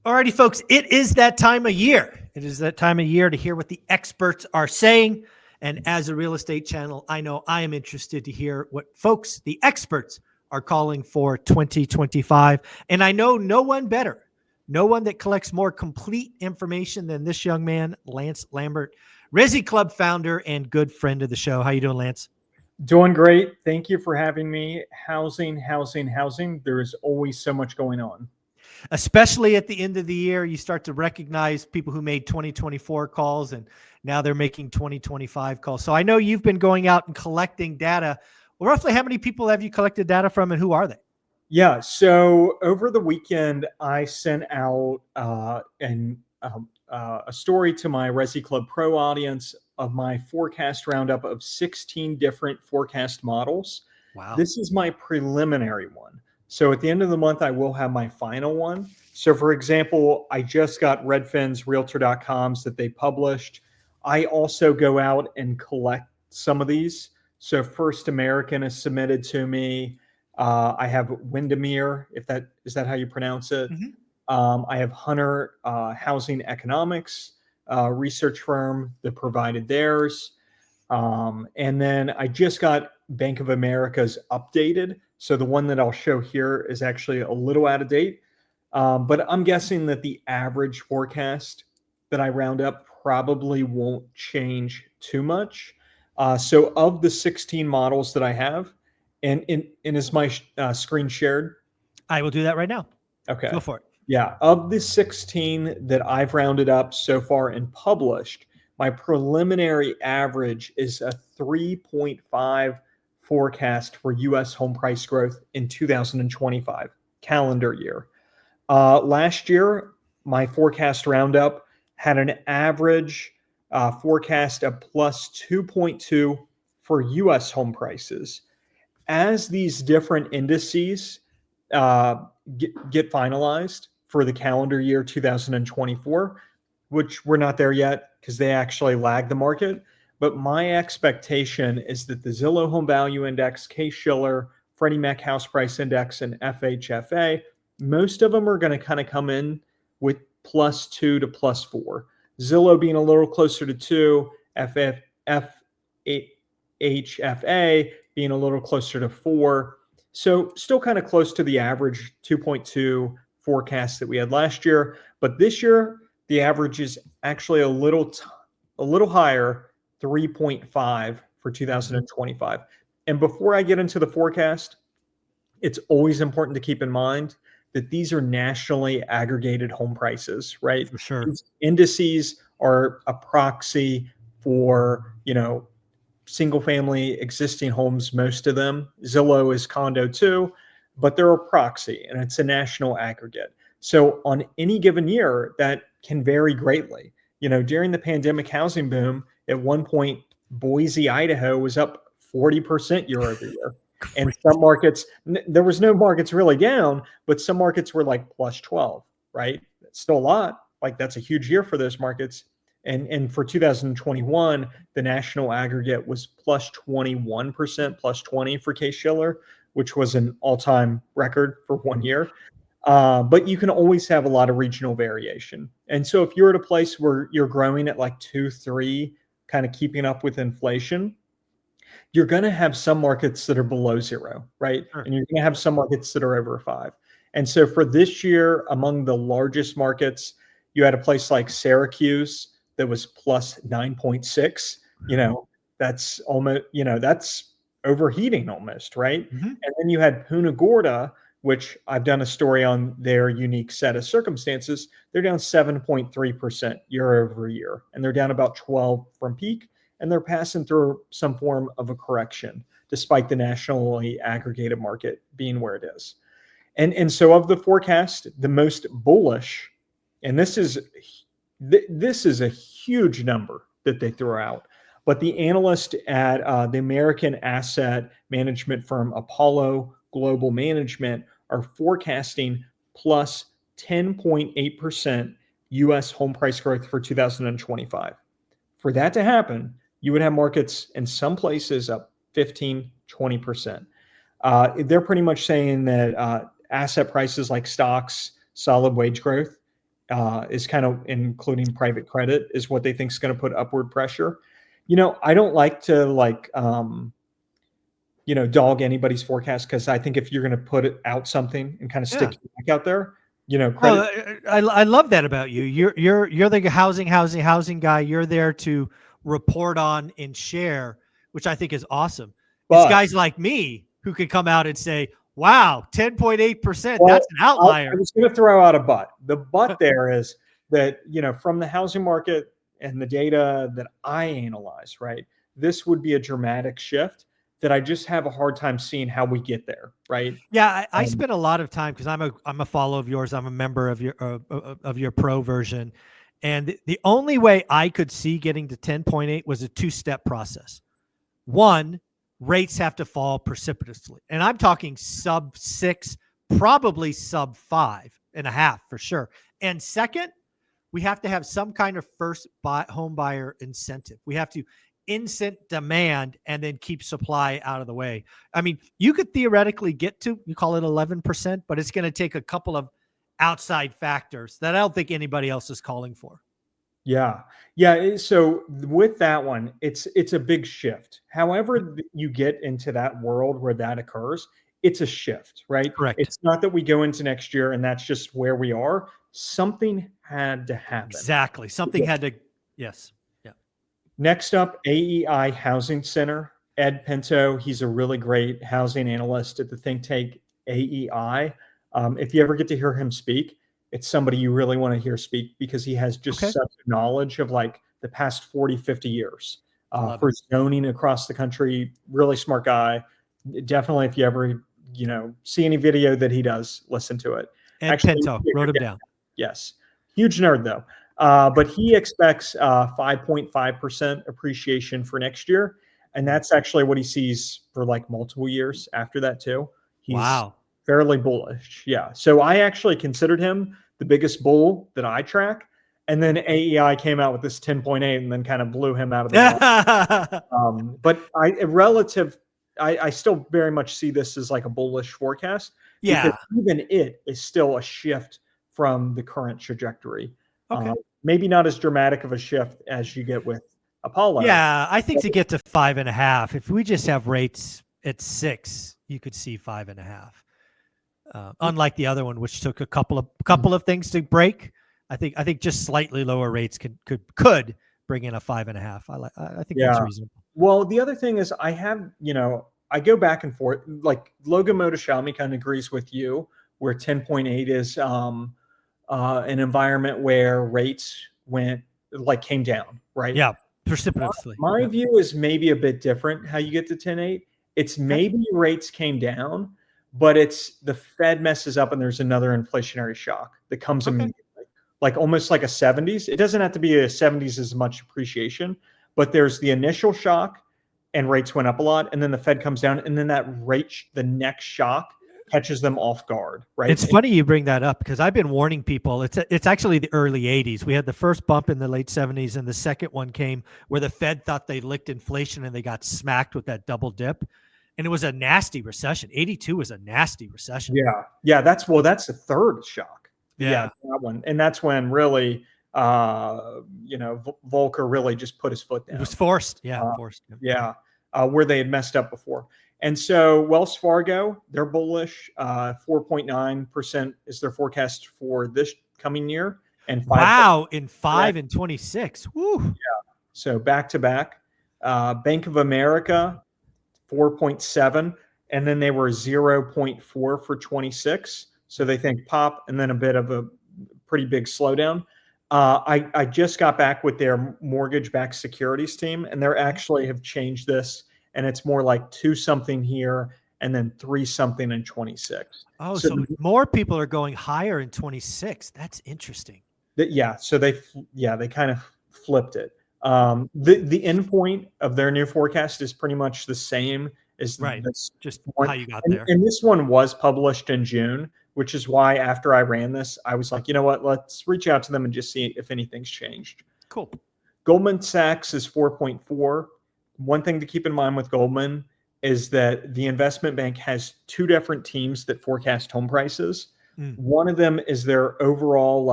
Alrighty, folks, it is that time of year. It is that time of year to hear what the experts are saying. And as a real estate channel, I know I am interested to hear what folks, the experts, are calling for 2025. And I know no one better, no one that collects more complete information than this young man, Lance Lambert, Resi Club founder and good friend of the show. How you doing, Lance? Doing great. Thank you for having me. Housing. There's always so much going on. Especially at the end of the year, you start to recognize people who made 2024 calls and now they're making 2025 calls. So I know you've been going out and collecting data. Well, roughly how many people have you collected data from and who are they? Yeah. So over the weekend, I sent out a story to my Resi Club Pro audience of my forecast roundup of 16 different forecast models. Wow. This is my preliminary one. So at the end of the month, I will have my final one. So for example, I just got Redfin's Realtor.coms that they published. I also go out and collect some of these. So First American is submitted to me. I have Windermere, is that how you pronounce it? Mm-hmm. I have Hunter Housing Economics research firm that provided theirs. And then I just got Bank of America's updated. So the one that I'll show here is actually a little out of date. But I'm guessing that the average forecast that I round up probably won't change too much. So of the 16 models that I have, and is my screen shared? I will do that right now. Okay. Go for it. Yeah. Of the 16 that I've rounded up so far and published, my preliminary average is a 3.5 forecast for U.S. home price growth in 2025 calendar year. Last year, my forecast roundup had an average forecast of plus 2.2 for U.S. home prices. As these different indices get finalized for the calendar year 2024, which we're not there yet because they actually lag the market. But my expectation is that the Zillow Home Value Index, Case-Shiller, Freddie Mac House Price Index, and FHFA, most of them are going to kind of come in with +2 to +4. Zillow being a little closer to 2, FHFA being a little closer to 4. So still kind of close to the average 2.2 forecast that we had last year. But this year, the average is actually a little higher, 3.5 for 2025. And before I get into the forecast, it's always important to keep in mind that these are nationally aggregated home prices, right? For sure. These indices are a proxy for, single family existing homes, most of them. Zillow is condo too, but they're a proxy and it's a national aggregate. So on any given year, that can vary greatly. During the pandemic housing boom, at one point, Boise, Idaho was up 40% year over year. And some markets, there was no markets really down, but some markets were like plus 12, right? It's still a lot. Like that's a huge year for those markets. And for 2021, the national aggregate was plus 21%, plus 20 for Case-Shiller, which was an all-time record for 1 year. But you can always have a lot of regional variation. And so if you're at a place where you're growing at like 2, 3, kind of keeping up with inflation, you're going to have some markets that are below 0, right? Sure. And you're going to have some markets that are over 5. And so for this year, among the largest markets, you had a place like Syracuse that was plus 9.6. That's almost, that's overheating almost, right? Mm-hmm. And then you had Punta Gorda, which I've done a story on their unique set of circumstances. They're down 7.3% year over year, and they're down about 12 from peak, and they're passing through some form of a correction, despite the nationally aggregated market being where it is. And so of the forecast, the most bullish, and this is a huge number that they throw out, but the analyst at the American asset management firm Apollo Global Management are forecasting plus 10.8% U.S. home price growth for 2025. For that to happen, you would have markets in some places up 15, 20%. They're pretty much saying that asset prices like stocks, solid wage growth, is kind of including private credit is what they think is going to put upward pressure. I don't like to dog anybody's forecast, because I think if you're going to put it out something and kind of stick your neck out there, credit. Oh, I love that about you. You're the housing guy. You're there to report on and share, which I think is awesome. It's But guys like me who could come out and say, "Wow, 10.8%. well, That's an outlier." I was going to throw out a but. The but there is that from the housing market and the data that I analyze, right, this would be a dramatic shift that I just have a hard time seeing how we get there, right? Yeah, I spent a lot of time, because I'm a follower of yours. I'm a member of your pro version, and the only way I could see getting to 10.8 was a two-step process. One, rates have to fall precipitously, and I'm talking sub 6, probably sub 5.5 for sure. And second, we have to have some kind of home buyer incentive. We have to incent demand and then keep supply out of the way. I mean, you could theoretically get to, you call it 11%, but it's going to take a couple of outside factors that I don't think anybody else is calling for. Yeah. Yeah. So with that one, it's a big shift. However, you get into that world where that occurs, it's a shift, right? Correct. It's not that we go into next year and that's just where we are. Something had to happen. Exactly. Something had to, yes. Yeah. Next up, AEI Housing Center. Ed Pinto, he's a really great housing analyst at the think tank AEI. If you ever get to hear him speak, it's somebody you really want to hear speak, because he has just such knowledge of like the past 40, 50 years for zoning across the country. Really smart guy. Definitely, if you ever, see any video that he does, listen to it. Ed Pinto, wrote him down. Yes. Huge nerd though. But he expects 5.5% appreciation for next year. And that's actually what he sees for like multiple years after that too. He's fairly bullish. Yeah. So I actually considered him the biggest bull that I track. And then AEI came out with this 10.8 and then kind of blew him out of the water. But I still very much see this as like a bullish forecast. Yeah. Because even it is still a shift from the current trajectory. Okay. Maybe not as dramatic of a shift as you get with Apollo. Yeah. I think to get to 5.5, if we just have rates at 6, you could see 5.5. Unlike the other one, which took a couple of things to break, I think just slightly lower rates could bring in a 5.5. I think that's reasonable. Well, the other thing is I have, I go back and forth. Like Logan Motoshami kind of agrees with you, where 10.8 is an environment where rates came down, right? Yeah, precipitously. My view is maybe a bit different. How you get to 10.8? It's maybe rates came down, but it's the Fed messes up and there's another inflationary shock that comes immediately, like almost like a 70s. It doesn't have to be a 70s as much appreciation, but there's the initial shock and rates went up a lot, and then the Fed comes down, and then the next shock catches them off guard, right? It's funny you bring that up, because I've been warning people. It's actually the early 80s. We had the first bump in the late 70s, and the second one came where the Fed thought they licked inflation and they got smacked with that double dip. And it was a nasty recession. 82 was a nasty recession. Yeah. That's the third shock. Yeah, that one. And that's when really, Volcker really just put his foot down. It was forced. Yeah, forced. Yeah, where they had messed up before. And so Wells Fargo, they're bullish. 4.9% is their forecast for this coming year. And 5 and 26. Woo. Yeah. So back to back. Bank of America, 4.7, and then they were 0.4 for 26. So they think pop, and then a bit of a pretty big slowdown. I just got back with their mortgage-backed securities team, and they actually have changed this, and it's more like 2 something here and then 3 something in 26. Oh, so more people are going higher in 26. That's interesting. So they kind of flipped it. The end point of their new forecast is pretty much the same as just how you got there. And this one was published in June, which is why after I ran this, I was like, you know what, let's reach out to them and just see if anything's changed. Cool. Goldman Sachs is 4.4. One thing to keep in mind with Goldman is that the investment bank has 2 different teams that forecast home prices. One of them is their overall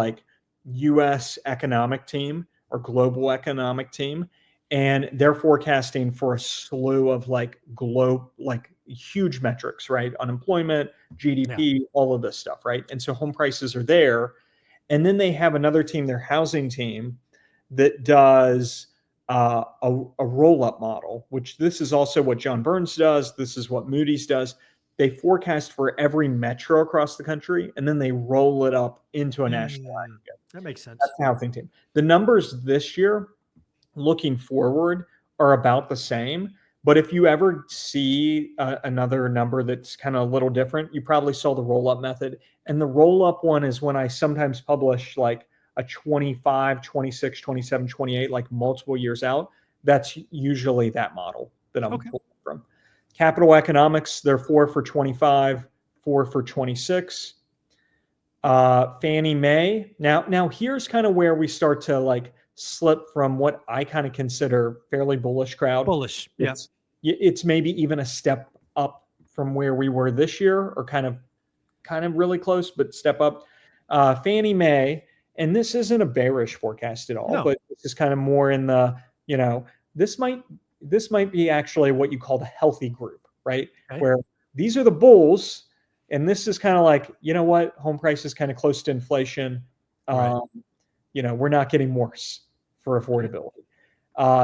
U.S. economic team or global economic team, and they're forecasting for a slew of like huge metrics, right? Unemployment, GDP, all of this stuff, right? And so home prices are there. And then they have another team, their housing team, that does a roll-up model, which this is also what John Burns does. This is what Moody's does. They forecast for every metro across the country, and then they roll it up into a national aggregate. That makes sense. That's the housing team. The numbers this year, looking forward, are about the same. But if you ever see another number that's kind of a little different, you probably saw the roll-up method. And the roll-up one is when I sometimes publish like a 25, 26, 27, 28, like multiple years out. That's usually that model that I'm pulling from. Capital Economics, they're 4 for 25, 4 for 26. Fannie Mae. Now here's kind of where we start to like slip from what I kind of consider fairly bullish crowd. Bullish, yeah. It's maybe even a step up from where we were this year, or kind of really close, but step up. Fannie Mae, and this isn't a bearish forecast at all, but this is kind of more in the, this might be actually what you call the healthy group, right? Okay. Where these are the bulls, and this is kind of like, what, home price is kind of close to inflation. Right. We're not getting worse for affordability.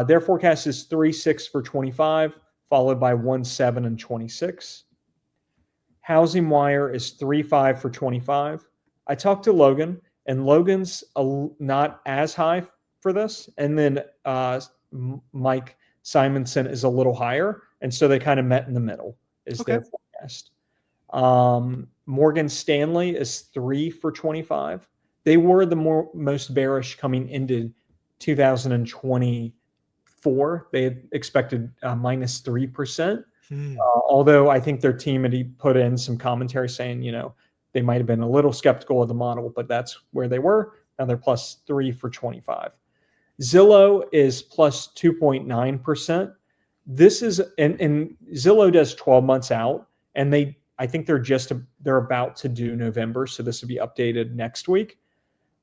Their forecast is 3.6 for 25, followed by 1.7 and 26. Housing Wire is 3.5 for 25. I talked to Logan, and Logan's not as high for this. And then Mike Simonson is a little higher. And so they kind of met in the middle is their forecast. Morgan Stanley is 3 for 25. They were the most bearish coming into 2024. They had expected minus 3%. Although I think their team had put in some commentary saying, they might have been a little skeptical of the model, but that's where they were. Now they're plus 3 for 25. Zillow is plus 2.9%. This is, and Zillow does 12 months out, and I think they're about to do November. So this will be updated next week.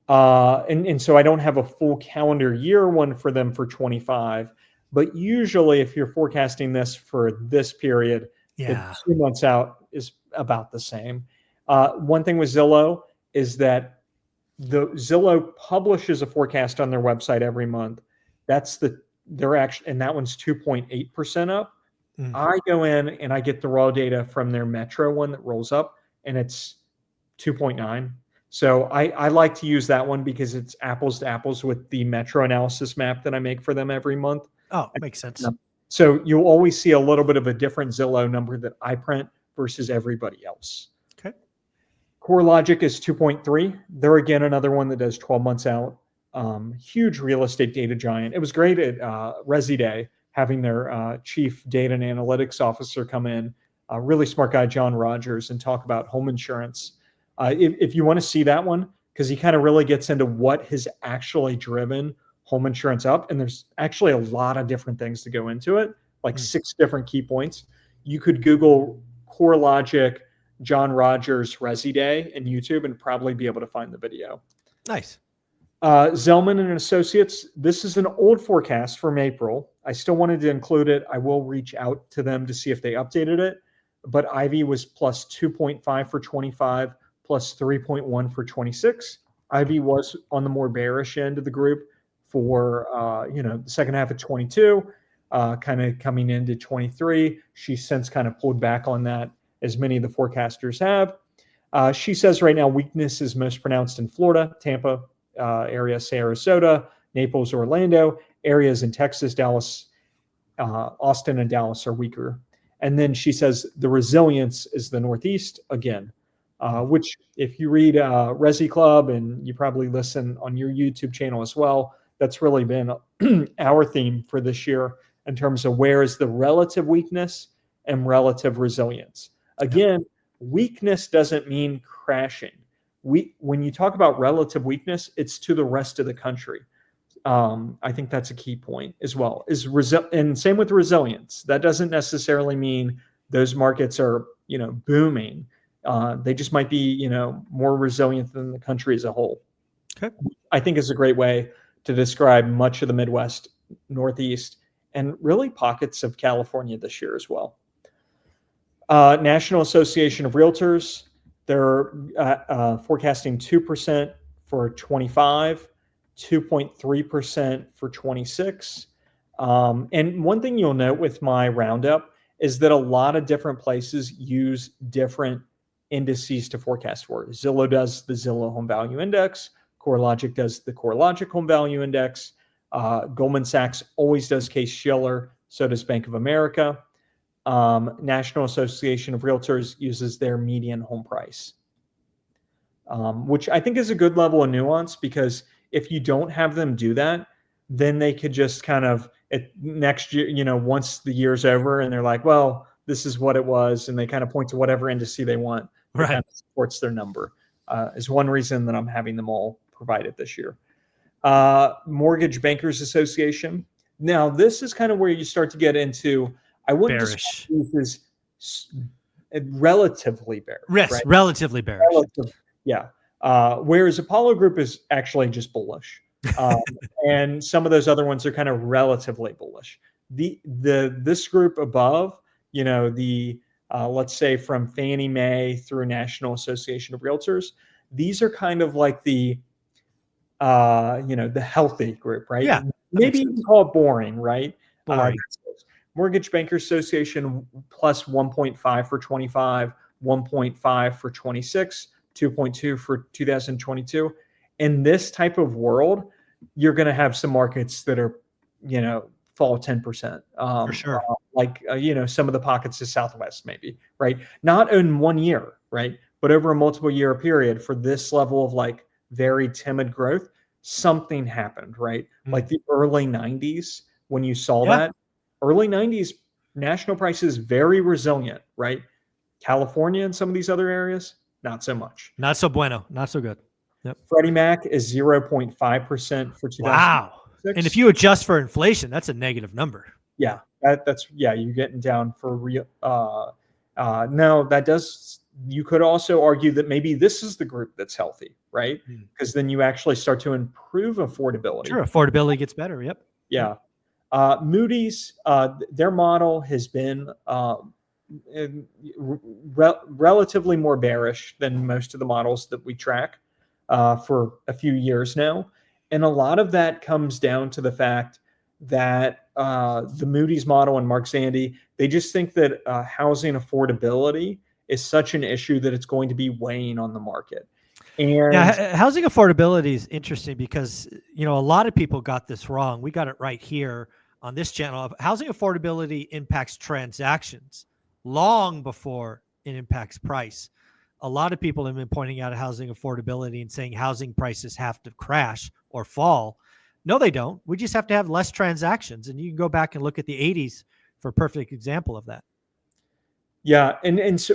And so I don't have a full calendar year one for them for 25, but usually if you're forecasting this for this period, the 2 months out is about the same. One thing with Zillow is that Zillow publishes a forecast on their website every month. And that one's 2.8% up. I go in and I get the raw data from their Metro one that rolls up, and it's 2.9. So I like to use that one because it's apples to apples with the Metro analysis map that I make for them every month. Oh, makes sense. So you'll always see a little bit of a different Zillow number that I print versus everybody else. Okay. CoreLogic is 2.3. They're again another one that does 12 months out. Huge real estate data giant. It was great at Resi Day having their chief data and analytics officer come in, a really smart guy, John Rogers, and talk about home insurance. If you want to see that one, because he kind of really gets into what has actually driven home insurance up, and there's actually a lot of different things to go into it, like 6 different key points. You could Google CoreLogic, John Rogers, Resi Day in YouTube and probably be able to find the video. Nice. Zelman and Associates, this is an old forecast from April. I still wanted to include it. I will reach out to them to see if they updated it. But Ivy was plus 2.5 for 25, plus 3.1 for 26. Ivy was on the more bearish end of the group for the second half of 22, kind of coming into 23. She's since kind of pulled back on that, as many of the forecasters have. She says right now weakness is most pronounced in Florida, Tampa area, Sarasota, Naples, Orlando. Areas in Texas, Dallas, Austin, and Dallas are weaker. And then she says the resilience is the Northeast again, which if you read Resi Club and you probably listen on your YouTube channel as well, that's really been our theme for this year in terms of where is the relative weakness and relative resilience. Again, weakness doesn't mean crashing. When you talk about relative weakness, it's to the rest of the country. I think that's a key point as well. And same with resilience. That doesn't necessarily mean those markets are booming. They just might be more resilient than the country as a whole. Okay. I think is a great way to describe much of the Midwest, Northeast, and really pockets of California this year as well. National Association of Realtors, they're forecasting 2% for 25, 2.3% for 26. And one thing you'll note with my roundup is that a lot of different places use different indices to forecast for. Zillow does the Zillow Home Value Index. CoreLogic does the CoreLogic Home Value Index. Goldman Sachs always does Case-Shiller. So does Bank of America. National Association of Realtors uses their median home price, which I think is a good level of nuance, because if you don't have them do that, then they could just kind of next year, once the year's over and they're like, well, this is what it was. And they kind of point to whatever indice they want that Right. kind of supports their number, is one reason that I'm having them all provided this year. Mortgage Bankers Association. Now, this is kind of where you start to get into, I wouldn't Bearish. describe these as relatively bearish. Yes, right? relatively bearish. Yeah. Whereas Apollo Group is actually just bullish. And some of those other ones are kind of relatively bullish. This group above, let's say from Fannie Mae through National Association of Realtors, these are kind of like the healthy group, right? Yeah, Maybe you can call it boring, right? Boring. Mortgage Bankers Association plus 1.5 for 25, 1.5 for 26, 2.2 for 2022. In this type of world, you're going to have some markets that are, fall 10%. For sure. Some of the pockets of Southwest, maybe, right? Not in 1 year, right? But over a multiple year period for this level of like very timid growth, something happened, right? Like the early 90s, when you saw that, early 90s, national prices very resilient, right? California and some of these other areas, not so much. Not so bueno. Not so good. Yep. Freddie Mac is 0.5% for 2006. Wow. And if you adjust for inflation, that's a negative number. Yeah, you're getting down for real. No, that does. You could also argue that maybe this is the group that's healthy, right? Because then you actually start to improve affordability. Sure, affordability gets better. Yep. Yeah. Moody's, their model has been relatively more bearish than most of the models that we track for a few years now. And a lot of that comes down to the fact that the Moody's model and Mark Zandi, they just think that housing affordability is such an issue that it's going to be weighing on the market. And housing affordability is interesting because, a lot of people got this wrong. We got it right here on this channel. Housing affordability impacts transactions long before it impacts price. A lot of people have been pointing out housing affordability and saying housing prices have to crash or fall. No, they don't. We just have to have less transactions. And you can go back and look at the 80s for a perfect example of that. Yeah.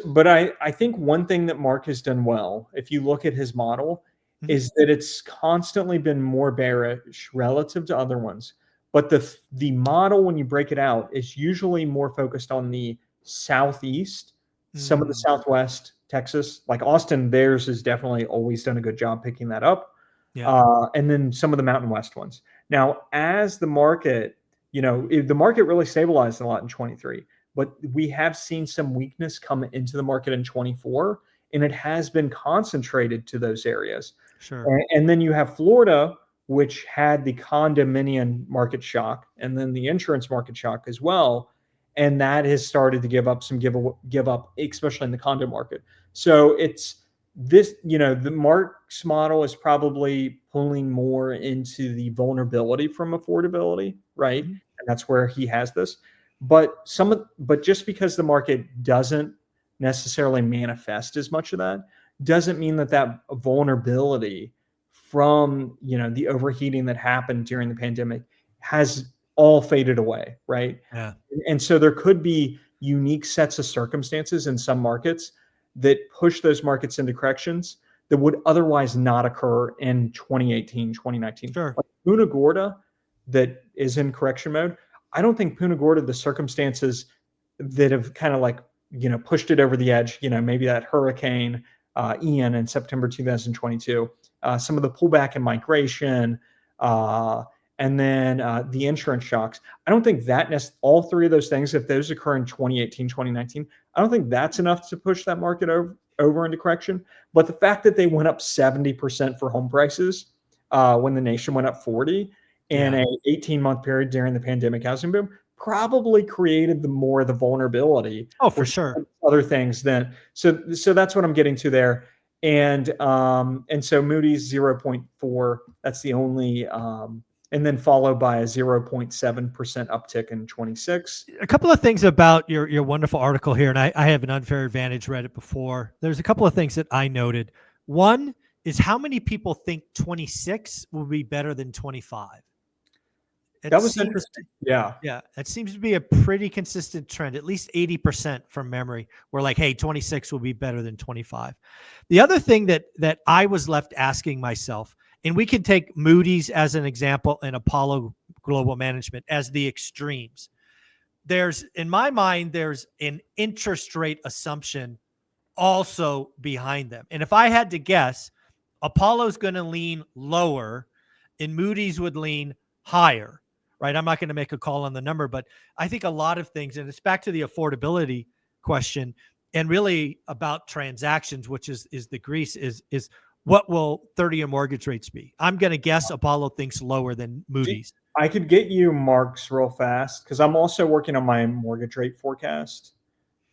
But I think one thing that Mark has done well, if you look at his model, is that it's constantly been more bearish relative to other ones. But the model, when you break it out, is usually more focused on the Southeast, some of the Southwest, Texas, like Austin, theirs has definitely always done a good job picking that up. Yeah. And then some of the Mountain West ones. Now, as the market, the market really stabilized a lot in 23, but we have seen some weakness come into the market in 24, and it has been concentrated to those areas. Sure. And then you have Florida, which had the condominium market shock and then the insurance market shock as well. And that has started to give up, especially in the condo market. So it's this, the Mark's model is probably pulling more into the vulnerability from affordability, right? And that's where he has this. But just because the market doesn't necessarily manifest as much of that, doesn't mean that vulnerability from the overheating that happened during the pandemic has all faded away, right? Yeah. And so there could be unique sets of circumstances in some markets that push those markets into corrections that would otherwise not occur in 2018, 2019. Sure. Like Punta Gorda, that is in correction mode. I don't think Punta Gorda, the circumstances that have kind of like, pushed it over the edge, maybe that hurricane Ian in September 2022, some of the pullback in migration, and then the insurance shocks. I don't think that all three of those things, if those occur in 2018, 2019, I don't think that's enough to push that market over into correction. But the fact that they went up 70% for home prices when the nation went up 40 in a 18-month period during the pandemic housing boom probably created more of the vulnerability. Oh, for sure. Other things then. So that's what I'm getting to there. And so Moody's 0.4, that's the only, and then followed by a 0.7% uptick in 26. A couple of things about your wonderful article here, and I have an unfair advantage, read it before. There's a couple of things that I noted. One is how many people think 26 will be better than 25? That was interesting. Yeah. Yeah. It seems to be a pretty consistent trend, at least 80% from memory. We're like, hey, 26 will be better than 25. The other thing that I was left asking myself, and we can take Moody's as an example and Apollo Global Management as the extremes. In my mind, there's an interest rate assumption also behind them. And if I had to guess, Apollo's going to lean lower and Moody's would lean higher, right? I'm not going to make a call on the number, but I think a lot of things, and it's back to the affordability question and really about transactions, which is the grease, is what will 30-year mortgage rates be? I'm going to guess Apollo thinks lower than Moody's. I could get you marks real fast because I'm also working on my mortgage rate forecast.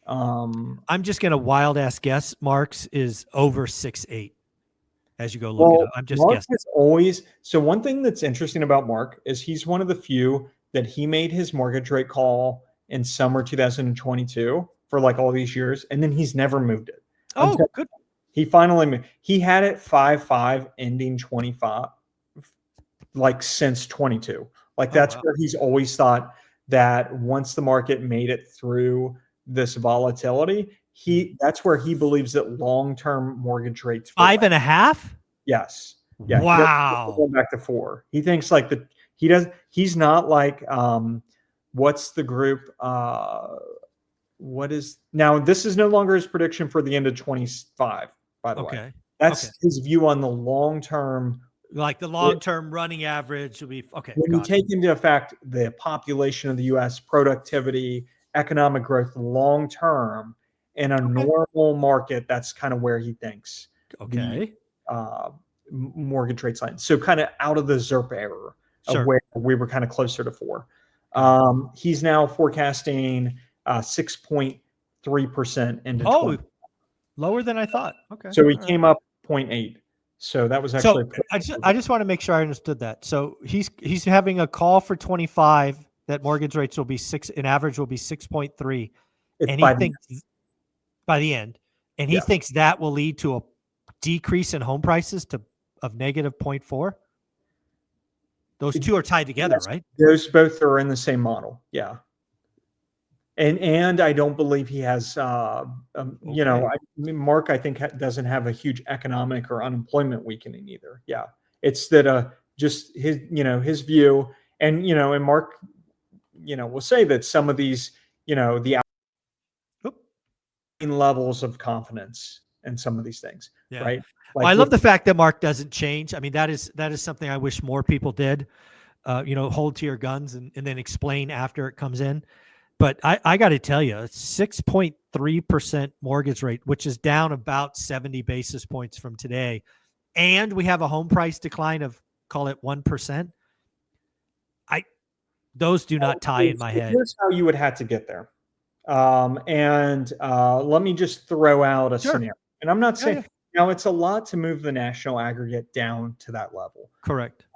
I'm just going to wild ass guess Mark's is over 6.8 as you go look it up. I'm just guessing. So one thing that's interesting about Mark is he's one of the few that he made his mortgage rate call in summer 2022 for like all these years, and then he's never moved it. Oh, good. He finally moved. He had it 5.5 ending 25, like since 22. Like that's where he's always thought that once the market made it through this volatility, that's where he believes that long-term mortgage rates 5.5. Yes. Yeah. Wow. Going back to 4. He thinks like he's not like what's the group? What is now? This is no longer his prediction for the end of 25. By the way, that's his view on the long-term. Like the long-term running average will be okay. When you take into effect the population of the U.S., productivity, economic growth, long-term, in a normal market, that's kind of where he thinks the mortgage rates line. So kind of out of the ZIRP error of where we were kind of closer to 4. He's now forecasting 6.3% into 20. Lower than I thought. Okay. So he came up 0.8. So that was actually. So I just want to make sure I understood that. So he's having a call for 25 that mortgage rates will be 6. In average will be 6.3, and he thinks by the end, and he thinks that will lead to a decrease in home prices of negative 0.4. Those two are tied together, right? Those both are in the same model. Yeah. And I don't believe he has, Mark, I think doesn't have a huge economic or unemployment weakening either. Yeah. It's that just his view and, and Mark, will say that some of these, the levels of confidence in some of these things, right? Like I love the fact that Mark doesn't change. I mean, that is something I wish more people did, hold to your guns and then explain after it comes in. But I got to tell you, 6.3% mortgage rate, which is down about 70 basis points from today. And we have a home price decline of, call it 1%. Those do not tie in my head. Here's how you would have to get there. Let me just throw out a scenario. And I'm not saying, now it's a lot to move the national aggregate down to that level. Correct.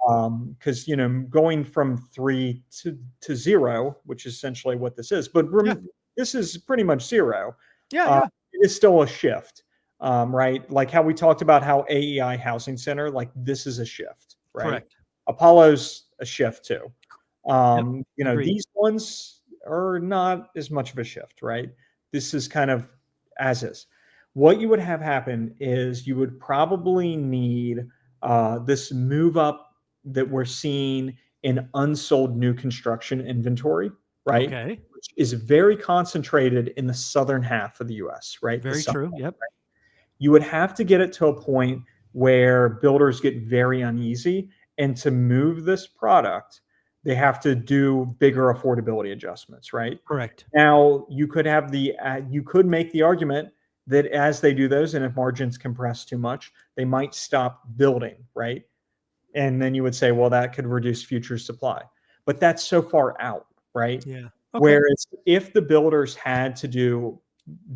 Because, going from 3 to 0, which is essentially what this is, but this is pretty much 0. It is still a shift, right? Like how we talked about how AEI Housing Center, like this is a shift, right? Correct. Apollo's a shift too. These ones are not as much of a shift, right? This is kind of as is. What you would have happen is you would probably need this move up that we're seeing in unsold new construction inventory, right? Okay. Which is very concentrated in the southern half of the U.S., right? Very true. Yep. Right? You would have to get it to a point where builders get very uneasy. And to move this product, they have to do bigger affordability adjustments, right? Correct. Now, you could have you could make the argument that as they do those, and if margins compress too much, they might stop building, right? And then you would say, well, that could reduce future supply. But that's so far out, right? Yeah. Okay. Whereas if the builders had to do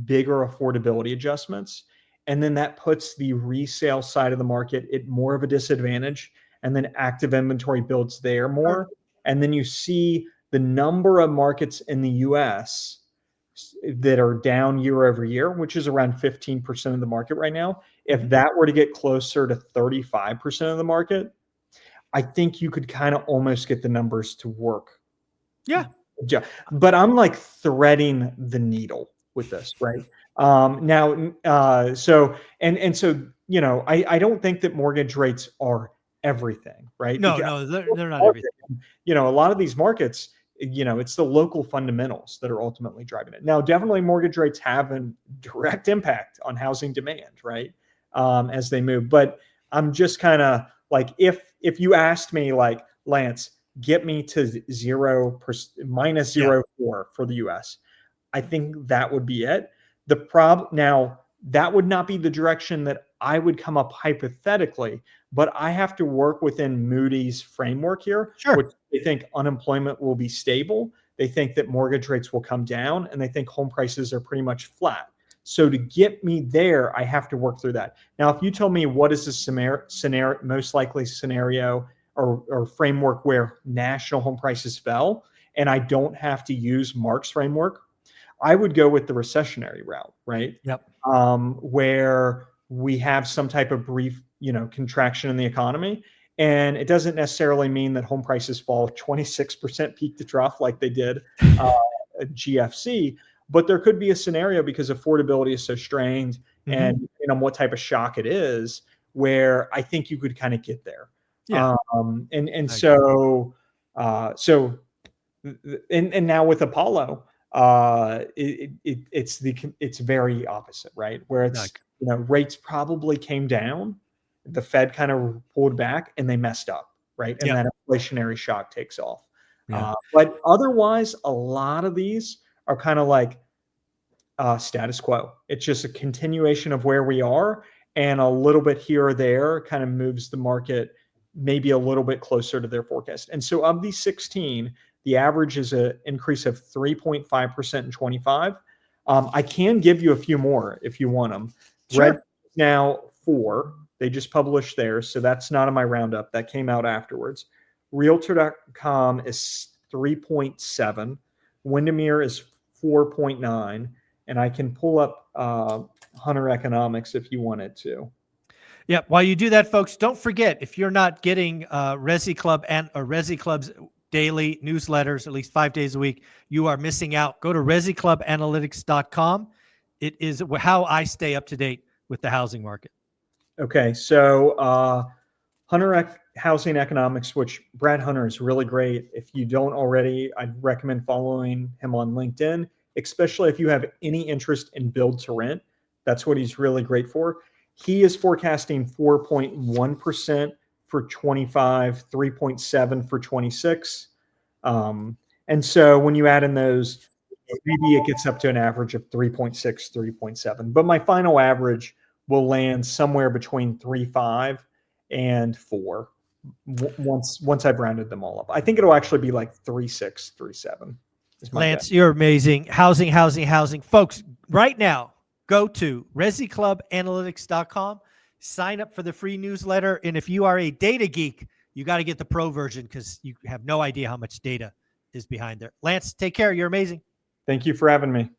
bigger affordability adjustments, and then that puts the resale side of the market at more of a disadvantage, and then active inventory builds there more. Sure. And then you see the number of markets in the US that are down year over year, which is around 15% of the market right now. If that were to get closer to 35% of the market, I think you could kind of almost get the numbers to work. Yeah. But I'm like threading the needle with this, right? So I don't think that mortgage rates are everything, right? No, they're not everything. A lot of these markets, it's the local fundamentals that are ultimately driving it. Now, definitely mortgage rates have a direct impact on housing demand, right? As they move. But I'm just kind of like, if you asked me, like, Lance, get me to minus 0.4 for the US, I think that would be it. The problem now, that would not be the direction that I would come up hypothetically, but I have to work within Moody's framework here, which they think unemployment will be stable. They think that mortgage rates will come down, and they think home prices are pretty much flat. So to get me there, I have to work through that. Now, if you tell me what is the most likely scenario or framework where national home prices fell, and I don't have to use Mark's framework, I would go with the recessionary route, right? Yep. Where we have some type of brief, contraction in the economy. And it doesn't necessarily mean that home prices fall 26% peak to trough like they did at GFC, but there could be a scenario because affordability is so strained and what type of shock it is, where I think you could kind of get there. Yeah. And now with Apollo, it's very opposite, right? Where it's rates probably came down, the Fed kind of pulled back, and they messed up, right? And that inflationary shock takes off. But otherwise, a lot of these are kind of like status quo. It's just a continuation of where we are, and a little bit here or there kind of moves the market maybe a little bit closer to their forecast. And so of these 16, the average is an increase of 3.5% in 25. I can give you a few more if you want them. Sure. Red now 4. They just published theirs, so that's not in my roundup. That came out afterwards. Realtor.com is 3.7. Windermere is 4.9. And I can pull up Hunter Economics if you wanted to. Yeah. While you do that, folks, don't forget, if you're not getting Resi Club's daily newsletters at least 5 days a week, you are missing out. Go to resiclubanalytics.com. It is how I stay up to date with the housing market. Okay. So Hunter Housing Economics, which Brad Hunter is really great. If you don't already, I'd recommend following him on LinkedIn, especially if you have any interest in build to rent. That's what he's really great for. He is forecasting 4.1% for 25, 3.7 for 26. And so when you add in those, maybe it gets up to an average of 3.6, 3.7. But my final average will land somewhere between 3.5 and 4 once I've rounded them all up. I think it'll actually be like 3.6, 3.7. Lance, you're amazing. Housing. Folks, right now, go to resiclubanalytics.com, sign up for the free newsletter. And if you are a data geek, you got to get the pro version because you have no idea how much data is behind there. Lance, take care. You're amazing. Thank you for having me.